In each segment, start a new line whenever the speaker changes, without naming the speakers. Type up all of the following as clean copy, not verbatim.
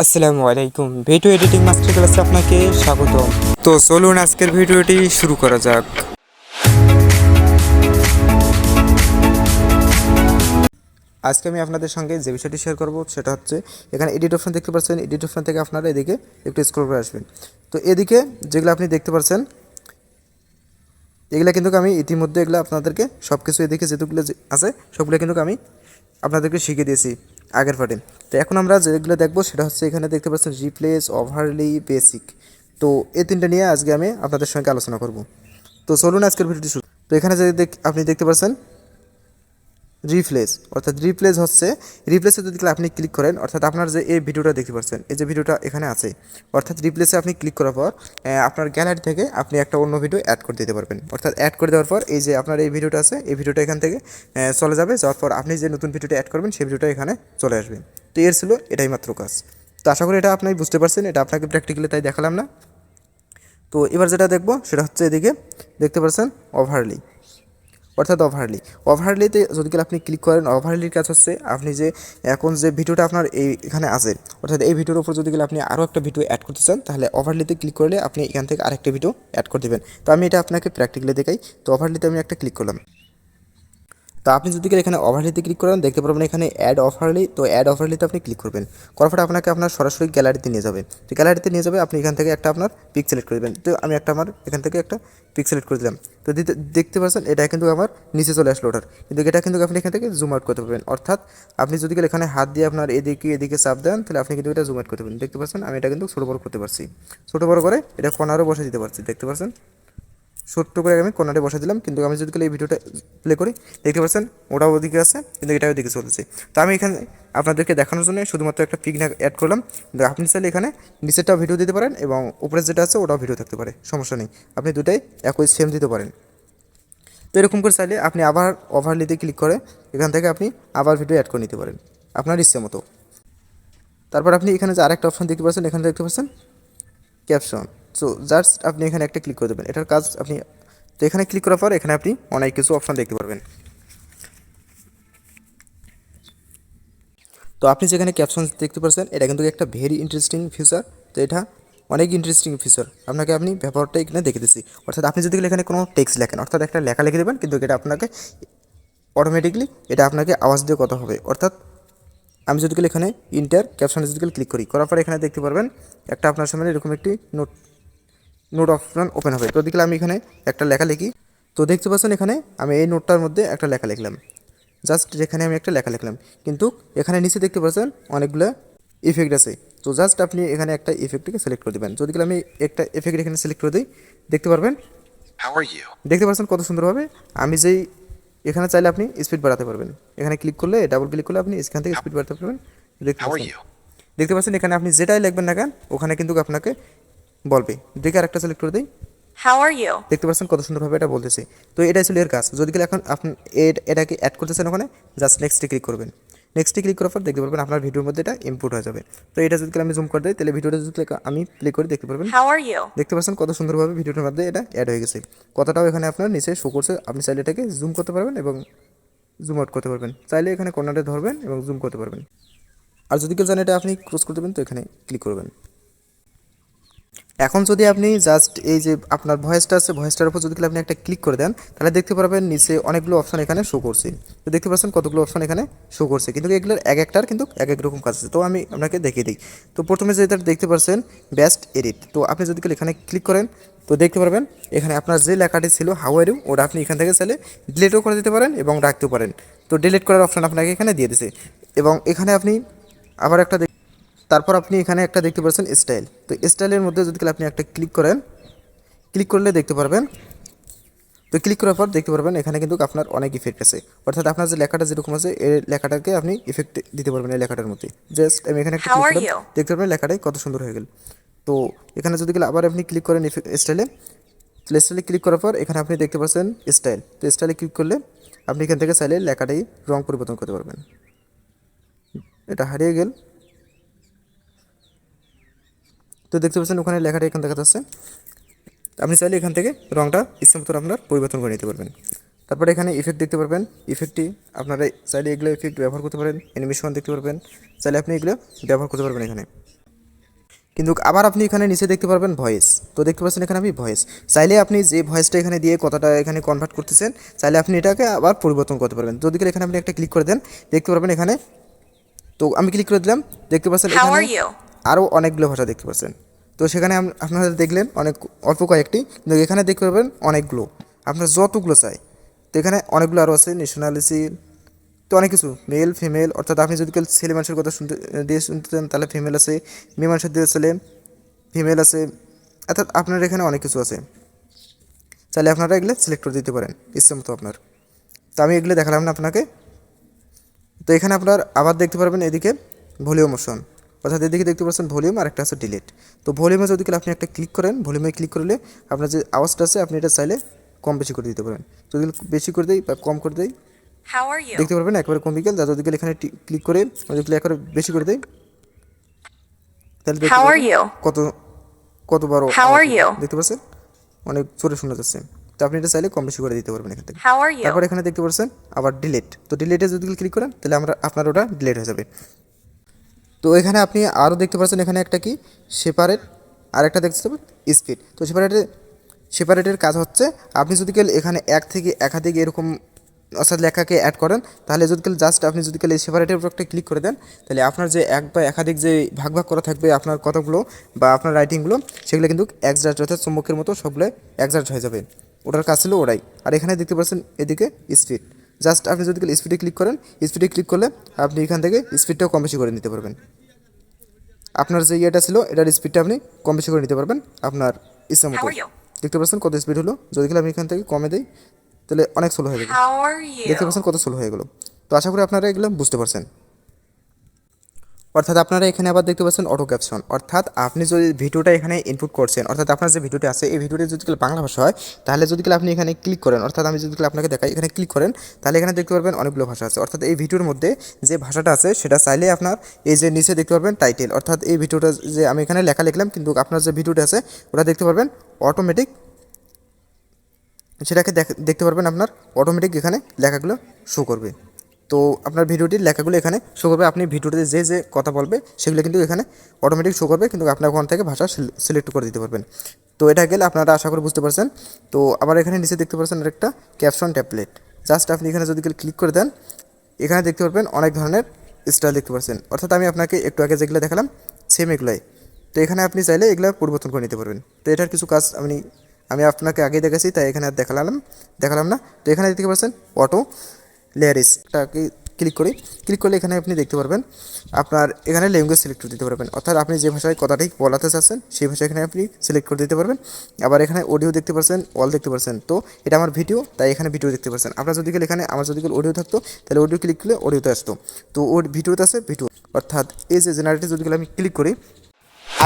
আসসালামু আলাইকুম, video editing master ক্লাসে আপনাকে স্বাগত। তো চলুন আজকের ভিডিওটি শুরু করা যাক। আজকে আমি আপনাদের সঙ্গে যে বিষয়টি শেয়ার করব সেটা হচ্ছে, এখানে এডিট অপশন দেখতে পাচ্ছেন। এডিট অপশন থেকে আপনারা এদিকে একটু স্ক্রল করে আসবেন। তো এদিকে যেগুলো আপনি দেখতে পাচ্ছেন, এগুলো কিন্তু আমি ইতিমধ্যে এগুলো আপনাদেরকে সব কিছু এদিকে যেগুলো আছে সবগুলো কিন্তু আমি আপনাদেরকে শিখিয়ে দিয়েছি আগের পার্টে। তো এখন আমরা যেগুলো দেখবো সেটা হচ্ছে, এখানে দেখতে পাচ্ছেন রিপ্লেস, ওভারলি, বেসিক। তো এই তিনটা নিয়ে আজকে আমি আপনাদের সঙ্গে আলোচনা করব। তো চলুন আজকের ভিডিওটি শুরু। তো এখানে যে আপনি দেখতে পাচ্ছেন রিপ্লেস, অর্থাৎ রিপ্লেস হচ্ছে, রিপ্লেসে যদি আপনি ক্লিক করেন, অর্থাৎ আপনার যে এই ভিডিওটা দেখতে পাচ্ছেন, এই যে ভিডিওটা এখানে আছে, অর্থাৎ রিপ্লেসে আপনি ক্লিক করার পর আপনার গ্যালারি থেকে আপনি একটা অন্য ভিডিও অ্যাড করে দিতে পারবেন। অর্থাৎ অ্যাড করে দেওয়ার পর এই যে আপনার এই ভিডিওটা আছে, এই ভিডিওটা এখান থেকে চলে যাবে। যাওয়ার পর আপনি যে নতুন ভিডিওটা অ্যাড করবেন সেই ভিডিওটা এখানে চলে আসবে। তো এর ছিল এটাই মাত্র কাজ। তো আশা করি এটা আপনি বুঝতে পারছেন, এটা আপনাকে প্র্যাকটিক্যালি তাই দেখালাম না। তো এবার যেটা দেখবো সেটা হচ্ছে, এদিকে দেখতে পাচ্ছেন ওভারলি, অর্থাৎ ওভারলিতে যদি আপনি ক্লিক করেন, ওভারলির কাজ হচ্ছে আপনি যে এখন যে ভিডিওটা আপনার এখানে আছে, অর্থাৎ এই ভিডিওর উপর যদি আপনি আরও একটা ভিডিও অ্যাড করতে চান, তাহলে ওভারলিতে ক্লিক করলে আপনি এখান থেকে আরেকটা ভিডিও অ্যাড করে দেবেন। তো আমি এটা আপনাকে প্র্যাকটিক্যালি দেখাই। তো ওভারলিতে আমি একটা ক্লিক করলাম। তো আপনি যদি এখানে ওভারলিতে ক্লিক করেন, দেখতে পারবেন এখানে অ্যাড ওভারলি। তো অ্যাড ওভারলিতে আপনি ক্লিক করবেন, করার পরে আপনাকে আপনার সরাসরি গ্যালারিতে নিয়ে যাবে। তো গ্যালারিতে নিয়ে যাবে, আপনি এখান থেকে একটা আপনার পিক সিলেক্ট করে দেবেন। তো আমি একটা আমার এখান থেকে একটা পিক সিলেক্ট করে দিলাম। তো দেখতে পাচ্ছেন এটা কিন্তু আমার নিচে চলে আসলো ওটার, কিন্তু এটা কিন্তু আপনি এখান থেকে জুম আউট করতে পারবেন। অর্থাৎ আপনি যদি এখানে হাত দিয়ে আপনার এদিকে চাপ দেন, তাহলে আপনি কিন্তু এটা জুম আউট করতে পারবেন। দেখতে পাচ্ছেন আমি এটা কিন্তু ছোটো বড় করতে পারছি, ছোটো বড় করে এটা কর্নারও বসে দিতে পারছি। দেখতে পাচ্ছেন ছোট্ট করে আমি কর্নারে বসে দিলাম। কিন্তু আমি যদি এই ভিডিওটা প্লে করি, দেখতে পাচ্ছেন ওটাও ওদিকে আছে, কিন্তু এটাও ওদিকে চলেছে। তো আমি এখানে আপনাদেরকে দেখানোর জন্য শুধুমাত্র একটা পিক অ্যাড করলাম। কিন্তু আপনি চাইলে এখানে নিচেরটাও ভিডিও দিতে পারেন এবং উপরের যেটা আছে ওটাও ভিডিও থাকতে পারে, সমস্যা নেই। আপনি দুটাই একই সেম দিতে পারেন। তো এরকম করে চাইলে আপনি আবার ওভারলিতে ক্লিক করে এখান থেকে আপনি আবার ভিডিও অ্যাড করে নিতে পারেন আপনার ইচ্ছে মতো। তারপর আপনি এখানে যে আরেকটা অপশন দেখতে পাচ্ছেন, এখানে দেখতে পাচ্ছেন ক্যাপশন। সো জাস্ট আপনি এখানে একটা ক্লিক করে দেবেন, এটার কাজ আপনি। তো এখানে ক্লিক করার পর এখানে আপনি অনেক কিছু অপশন দেখতে পারবেন। তো আপনি যেখানে ক্যাপশন দেখতে পাচ্ছেন, এটা কিন্তু একটা ভেরি ইন্টারেস্টিং ফিচার। তো এটা অনেক ইন্টারেস্টিং ফিচার, আপনাকে আপনি ব্যাপারটা এখানে দেখে দিচ্ছি। অর্থাৎ আপনি যদি এখানে কোনো টেক্সট লেখেন, অর্থাৎ একটা লেখা লিখে দেবেন, কিন্তু এটা আপনাকে অটোমেটিকলি এটা আপনাকে আওয়াজ দিয়ে কথা হবে। অর্থাৎ আমি যদি এখানে ইন্টার ক্যাপশনে যদি ক্লিক করি, করার পর এখানে দেখতে পারবেন একটা আপনার সামনে এরকম একটি নোট অপশন ওপেন হবে। তো দেখলে আমি এখানে একটা লেখা লিখি। তো দেখতে পাচ্ছেন এখানে আমি এই নোটটার মধ্যে একটা লেখা লিখলাম, জাস্ট যেখানে আমি একটা লেখা লিখলাম। কিন্তু এখানে নিচে দেখতে পাচ্ছেন অনেকগুলো ইফেক্ট আছে। তো জাস্ট আপনি এখানে একটা ইফেক্টকে সিলেক্ট করে দেবেন। যদি আমি একটা এফেক্ট এখানে সিলেক্ট করে দিই, দেখতে পারবেন, দেখতে পাচ্ছেন কত সুন্দরভাবে আমি যেই এখানে চাইলে আপনি স্পিড বাড়াতে পারবেন। এখানে ক্লিক করলে, ডাবল ক্লিক করলে আপনি এখান থেকে স্পিড বাড়াতে পারবেন। দেখতে পাচ্ছেন এখানে আপনি যেটাই লিখবেন না কেন, ওখানে কিন্তু আপনাকে বলবে। দেখে আরেকটা সিলেক্ট করে দিই, দেখতে পাচ্ছেন কত সুন্দরভাবে এটা বলতেছে। তো এটাই ছিল এর কাজ। যদি এখন আপনি এটাকে অ্যাড করতেছেন, ওখানে জাস্ট নেক্সটে ক্লিক করবেন। নেক্সটে ক্লিক করার পর দেখতে পারবেন আপনার ভিডিওর মধ্যে এটা ইনপুট হয়ে যাবে। তো এটা যদি আমি জুম করে দিই, তাহলে ভিডিওটা যদি আমি প্লে করে দেখতে পারবেন, দেখতে পাচ্ছেন কত সুন্দরভাবে ভিডিওটার মধ্যে এটা অ্যাড হয়ে গেছে। কথাটাও এখানে আপনার নিচে শো করছে। আপনি চাইলে এটাকে জুম করতে পারবেন এবং জুম আউট করতে পারবেন। চাইলে এখানে কর্নারে ধরবেন এবং জুম করতে পারবেন। আর যদি কেউ জানেন এটা আপনি ক্রস করে দেবেন, তো এখানে ক্লিক করবেন। এখন যদি আপনি জাস্ট এই যে আপনার ভয়েসটা আছে, ভয়েসটার উপর যদি আপনি একটা ক্লিক করে দেন, তাহলে দেখতে পারবেন নিচে অনেকগুলো অপশন এখানে শো করছে। তো দেখতে পাচ্ছেন কতগুলো অপশন এখানে শো করছে, কিন্তু এগুলোর এক একটার কিন্তু এক এক রকম কাজ আছে। তো আমি আপনাকে দেখিয়ে দিই। তো প্রথমে যেটা দেখতে পাচ্ছেন বেস্ট এডিট, তো আপনি যদি এখানে ক্লিক করেন, তো দেখতে পারবেন এখানে আপনার যে লেখাটি ছিল হাউ আর ইউ, ওটা আপনি এখান থেকে চাইলে ডিলিটও করে দিতে পারেন এবং রাখতেও পারেন। তো ডিলিট করার অপশন আপনাকে এখানে দিয়ে দিছে। এবং এখানে আপনি আবার একটা, তারপর আপনি এখানে একটা দেখতে পাচ্ছেন স্টাইল। তো স্টাইলের মধ্যে যদি আপনি একটা ক্লিক করেন, ক্লিক করলে দেখতে পারবেন, তো ক্লিক করার পর দেখতে পারবেন এখানে কিন্তু আপনার অনেক ইফেক্ট আছে। অর্থাৎ আপনার যে লেখাটা যেরকম আছে, এই লেখাটাকে আপনি ইফেক্ট দিতে পারবেন এই লেখাটার মধ্যে। জাস্ট আমি এখানে একটা ক্লিক করলাম, দেখতে পারবেন লেখাটাই কত সুন্দর হয়ে গেল। তো এখানে যদি আবার আপনি ক্লিক করেন স্টাইলে, স্টাইলে ক্লিক করার পর এখানে আপনি দেখতে পাচ্ছেন স্টাইল। তো স্টাইলে ক্লিক করলে আপনি এখান থেকে চাইলে লেখাটাই রং পরিবর্তন করতে পারবেন। এটা হারিয়ে গেল। তো দেখতে পাচ্ছেন ওখানে লেখাটা এখানে দেখা যাচ্ছে। আপনি চাইলে এখান থেকে রংটা ইচ্ছা মতো আপনার পরিবর্তন করে নিতে পারবেন। তারপরে এখানে ইফেক্ট দেখতে পারবেন, ইফেক্টটি আপনারা চাইলে এগুলো ইফেক্ট ব্যবহার করতে পারেন। অ্যানিমেশন দেখতে পারবেন, চাইলে আপনি এগুলো ব্যবহার করতে পারবেন এখানে। কিন্তু আবার আপনি এখানে নিচে দেখতে পারবেন ভয়েস। তো দেখতে পাচ্ছেন এখানে আমি ভয়েস, চাইলে আপনি যে ভয়েসটা এখানে দিয়ে কথাটা এখানে কনভার্ট করতেছেন, চাইলে আপনি এটাকে আবার পরিবর্তন করতে পারবেন। যদি এখানে আপনি একটা ক্লিক করে দেন, দেখতে পারবেন এখানে, তো আমি ক্লিক করে দিলাম, দেখতে পাচ্ছেন এখানে আরও অনেকগুলো ভাষা দেখতে পাচ্ছেন। তো সেখানে আপনারা দেখলেন অনেক অল্প কয়েকটি, কিন্তু এখানে দেখতে পারবেন অনেকগুলো, আপনার যতগুলো চাই। তো এখানে অনেকগুলো আরও আছে, ন্যাশনালিটি, তো অনেক কিছু, মেল ফিমেল, অর্থাৎ আপনি যদি ছেলে মানুষের কথা শুনতে চান তাহলে ফিমেল আছে, মেয়ে মানুষের দিয়ে ছেলে ফিমেল আছে, অর্থাৎ আপনার এখানে অনেক কিছু আছে, চাইলে আপনারা এগুলো সিলেক্ট করে দিতে পারেন ইচ্ছে মতো আপনার। তো আমি এগুলো দেখালাম না আপনাকে। তো এখানে আপনার আবার দেখতে পারবেন এদিকে ভলিউম অপশন, অর্থাৎ এদিকে দেখতে পাচ্ছেন ভলিউম, আর একটা আছে ডিলিট। তো ভলিউমে যদি আপনি একটা ক্লিক করেন, ভলিউমে ক্লিক করলে আপনার যে আওয়াজটা আছে আপনি এটা চাইলে কম বেশি করে দিতে পারেন। যদি বেশি করে দেই বা কম করে দেই, দেখতে পারবেন একবারে কমে গেল। যদি এখানে ক্লিক করে যদি একবারে বেশি করে দেই, তাহলে দেখতে পারবেন কত কত বড় দেখতে পাচ্ছেন, অনেক জোরে শোনা যাচ্ছে। তো আপনি এটা চাইলে কম বেশি করে দিতে পারবেন এখান থেকে। তারপর এখানে দেখতে পাচ্ছেন আবার ডিলিট, তো ডিলিটে যদি ক্লিক করেন তাহলে আপনার ওটা ডিলিট হয়ে যাবে। তো এখানে আপনি আরও দেখতে পাচ্ছেন এখানে একটা কি সেপারেট, আর একটা দেখতে পাবেন স্পিড। তো সেপারেটের কাজ হচ্ছে আপনি যদি এখানে এক থেকে একাধিক এরকম অর্থাৎ লেখাকে অ্যাড করেন, তাহলে যদি জাস্ট আপনি যদি এই সেপারেটের উপর একটা ক্লিক করে দেন, তাহলে আপনার যে এক বা একাধিক যে ভাগ ভাগ করা থাকবে আপনার কথাগুলো বা আপনার রাইটিংগুলো, সেগুলো কিন্তু একজাস্ট, অর্থাৎ চুম্বকের মতো সবগুলো একজাস্ট হয়ে যাবে। ওটার কাজ ছিল ওটাই। আর এখানে দেখতে পাচ্ছেন এদিকে স্পিড, জাস্ট আপনি যদি স্পিডে ক্লিক করেন, স্পিডে ক্লিক করলে আপনি এখান থেকে স্পিডটাও কম বেশি করে নিতে পারবেন। আপনার যে ইয়েটা ছিল এটার স্পিডটা আপনি কম বেশি করে নিতে পারবেন আপনার ইচ্ছা মতো। দেখতে পাচ্ছেন কত স্পিড হলো। যদি আমি এখান থেকে কমে দিই তাহলে অনেক স্লো হয়ে যাবে। দেখতে পাচ্ছেন কত স্লো হয়ে গেলো। তো আশা করি আপনারা এগুলো বুঝতে পারছেন। অর্থাৎ আপনারা এখানে আবার দেখতে পাচ্ছেন অটো ক্যাপশন, অর্থাৎ আপনি যদি ভিডিওটা এখানে ইনপুট করছেন, অর্থাৎ আপনার যে ভিডিওটা আছে এই ভিডিওটি যদি বাংলা ভাষা হয়, তাহলে যদি আপনি এখানে ক্লিক করেন, অর্থাৎ আমি যদি আপনাকে দেখাই এখানে ক্লিক করেন, তাহলে এখানে দেখতে পারবেন অনেকগুলো ভাষা আছে। অর্থাৎ এই ভিডিওর মধ্যে যে ভাষাটা আছে সেটা চাইলে আপনার এই যে নিচে দেখতে পারবেন টাইটেল, অর্থাৎ এই ভিডিওটা যে আমি এখানে লেখা লিখলাম, কিন্তু আপনার যে ভিডিওটা আছে ওটা দেখতে পারবেন অটোমেটিক, সেটাকে দেখতে পারবেন আপনার অটোমেটিক এখানে লেখাগুলো শো করবে। তো আপনার ভিডিওটির লেখাগুলো এখানে শো করবে, আপনি ভিডিওতে যে যে কথা বলবে সেগুলো কিন্তু এখানে অটোমেটিক শো করবে, কিন্তু আপনার ওখান থেকে ভাষা সিলেক্ট করে দিতে পারবেন। তো এটা গেলে আপনারা আশা করে বুঝতে পারছেন। তো আবার এখানে নিচে দেখতে পাচ্ছেন আরেকটা ক্যাপশন ট্যাবলেট, জাস্ট আপনি এখানে যদি ক্লিক করে দেন, এখানে দেখতে পারবেন অনেক ধরনের স্টাইল দেখতে পাচ্ছেন। অর্থাৎ আমি আপনাকে একটু আগে যেগুলো দেখালাম সেম এগুলাই। তো এখানে আপনি চাইলে এগুলো পরিবর্তন করে নিতে পারবেন। তো এটার কিছু কাজ আমি আপনাকে আগে দেখেছি, তাই এখানে আর দেখালাম না। তো এখানে দেখতে পাচ্ছেন অটো লেয়ারিসটাকে ক্লিক করলে এখানে আপনি দেখতে পারবেন আপনার এখানে ল্যাঙ্গুয়েজ সিলেক্ট করে দিতে পারবেন, অর্থাৎ আপনি যে ভাষায় কথাটি বলাতে চাচ্ছেন সেই ভাষা এখানে আপনি সিলেক্ট করে দিতে পারবেন। আবার এখানে অডিও দেখতে পাচ্ছেন, অল দেখতে পাচ্ছেন। তো এটা আমার ভিডিও, তাই এখানে ভিডিও দেখতে পাচ্ছেন। আপনার যদি এখানে আমার যদি অডিও থাকতো তাহলে অডিও ক্লিক করলে অডিওতে আসতো। তো ওর ভিডিওতে আছে ভিডিও, অর্থাৎ এই যে জেনারেটর যদি আমি ক্লিক করি,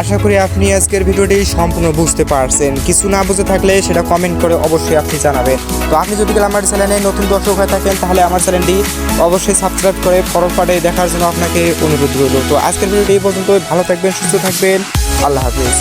আশা করি আপনি আজকের ভিডিওটি সম্পূর্ণ বুঝতে পারছেন। কিছু না বুঝে থাকলে সেটা কমেন্ট করে অবশ্যই আপনি জানাবেন। তো আপনি যদি আমার চ্যানেলে নতুন দর্শক হয়ে থাকেন তাহলে আমার চ্যানেলটি অবশ্যই সাবস্ক্রাইব করে পরের পার্টে দেখার জন্য আপনাকে অনুরোধ রইল। তো আজকের ভিডিওটি এই পর্যন্ত, ভালো থাকবেন, সুস্থ থাকবেন, আল্লাহ হাফেজ।